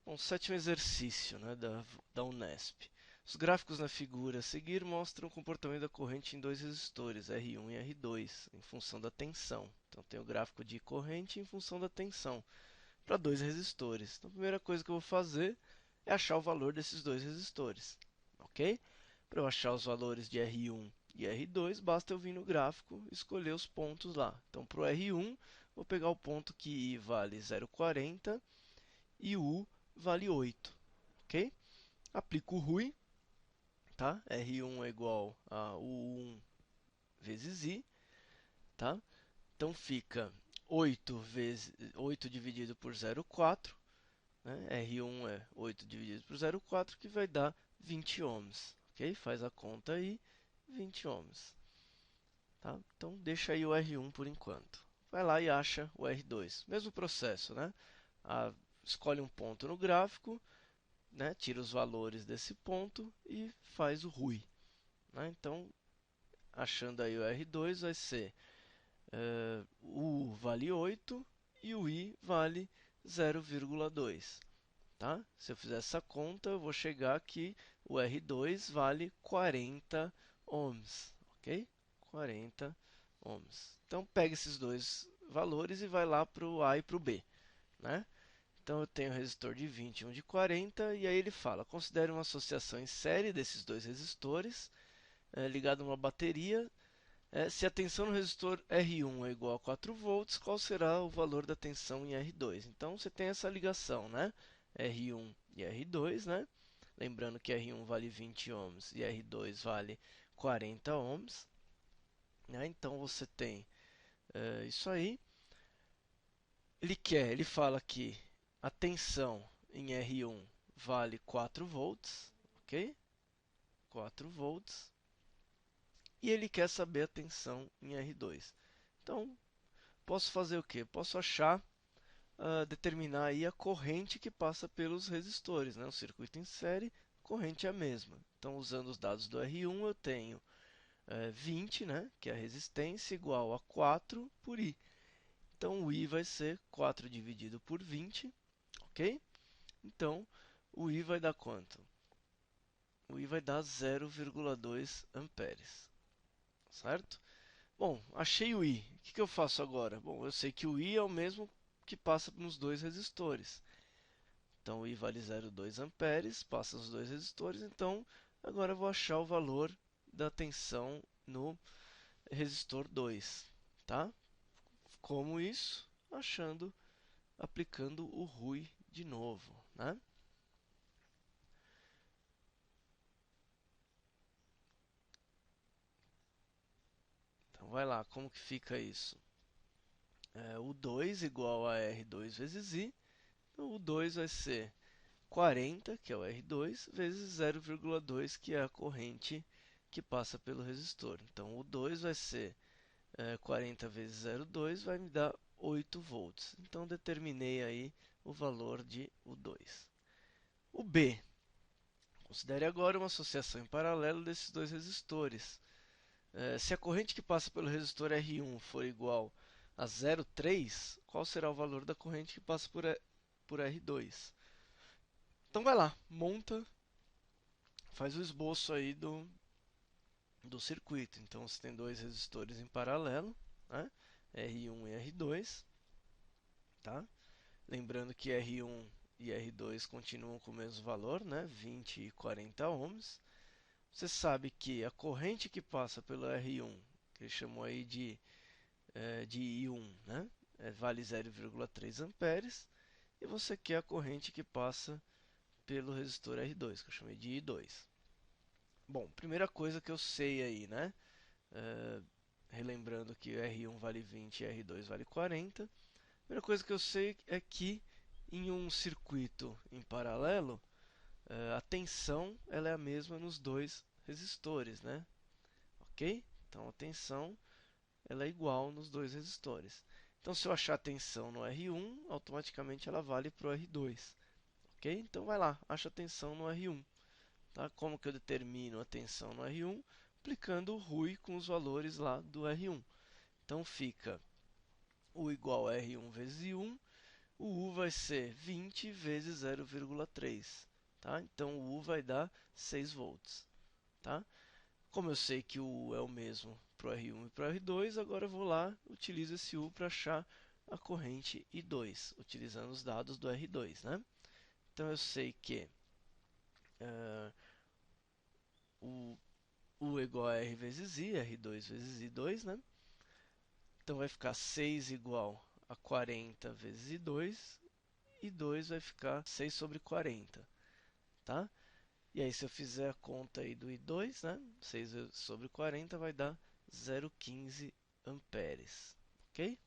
Bom, sétimo exercício, né, da Unesp. Os gráficos na figura a seguir mostram o comportamento da corrente em dois resistores, R1 e R2, em função da tensão. Então, tem o gráfico de corrente em função da tensão, para dois resistores. Então, a primeira coisa que eu vou fazer é achar o valor desses dois resistores, ok? Para eu achar os valores de R1 e R2, basta eu vir no gráfico e escolher os pontos lá. Então, para o R1, vou pegar o ponto que I vale 0,40 e U vale 8, ok? Aplico o RUI, tá? R1 é igual a U1 vezes I, tá? Então fica 8 dividido por 0,4, né? R1 é 8 dividido por 0,4, que vai dar 20 ohms, ok? Faz a conta aí, 20 ohms, tá? Então deixa aí o R1 por enquanto. Vai lá e acha o R2. Mesmo processo, né? Escolhe um ponto no gráfico, né, tira os valores desse ponto e faz o RUI. Né? Então, achando aí o R2, vai ser o U vale 8 e o I vale 0,2. Tá? Se eu fizer essa conta, eu vou chegar que o R2 vale 40 ohms. Ok? 40 ohms. Então, pega esses dois valores e vai lá para o A e para o B. Né? Então eu tenho um resistor de 20 e um de 40, e aí ele fala: considere uma associação em série desses dois resistores ligado a uma bateria. Se a tensão no resistor R1 é igual a 4 volts, qual será o valor da tensão em R2? Então você tem essa ligação, né? R1 e R2, né? Lembrando que R1 vale 20 ohms e R2 vale 40 ohms. Né? Então você tem isso aí. Ele fala que a tensão em R1 vale 4 volts, ok? 4 volts. E ele quer saber a tensão em R2. Então, posso fazer o quê? Posso achar, determinar aí a corrente que passa pelos resistores, né? O circuito em série, a corrente é a mesma. Então, usando os dados do R1, eu tenho 20, né? Que é a resistência, igual a 4 por I. Então, o I vai ser 4 dividido por 20, ok? Então, o I vai dar quanto? O I vai dar 0,2 amperes, certo? Bom, achei o I. O que eu faço agora? Bom, eu sei que o I é o mesmo que passa nos dois resistores. Então, o I vale 0,2 amperes, passa nos dois resistores. Então, agora eu vou achar o valor da tensão no resistor 2, tá? Como isso? Aplicando o RUI de novo, né? Então, vai lá, como que fica isso? O 2 igual a R2 vezes I. Então, o 2 vai ser 40, que é o R2, vezes 0,2, que é a corrente que passa pelo resistor. Então, o 2 vai ser 40 vezes 0,2, vai me dar 8 volts. Então, determinei aí o valor de O2. O B. Considere agora uma associação em paralelo desses dois resistores. Se a corrente que passa pelo resistor R1 for igual a 0,3, qual será o valor da corrente que passa por R2? Então vai lá, monta, faz o esboço aí do circuito. Então você tem dois resistores em paralelo, né? R1 e R2, tá? Lembrando que R1 e R2 continuam com o mesmo valor, né? 20 e 40 ohms. Você sabe que a corrente que passa pelo R1, que ele chamou aí de I1, né? Vale 0,3 amperes. E você quer a corrente que passa pelo resistor R2, que eu chamei de I2. Bom, primeira coisa que eu sei aí, né? É, relembrando que R1 vale 20 e R2 vale 40. Primeira coisa que eu sei é que em um circuito em paralelo, a tensão ela é a mesma nos dois resistores, né? Ok? Então a tensão ela é igual nos dois resistores. Então se eu achar a tensão no R1, automaticamente ela vale para o R2. Ok? Então vai lá, acha a tensão no R1. Tá? Como que eu determino a tensão no R1? Aplicando o RUI com os valores lá do R1. Então fica U igual a R1 vezes I1. O U vai ser 20 vezes 0,3, tá? Então o U vai dar 6 volts, tá? Como eu sei que o U é o mesmo para o R1 e para o R2, agora eu vou lá, utilizo esse U para achar a corrente I2, utilizando os dados do R2, né? Então eu sei que o U é igual a R vezes I, R2 vezes I2, né? Então vai ficar 6 igual a 40 vezes I2, e 2 vai ficar 6 sobre 40, tá? E aí se eu fizer a conta aí do I2, né? 6 sobre 40 vai dar 0,15 amperes, ok?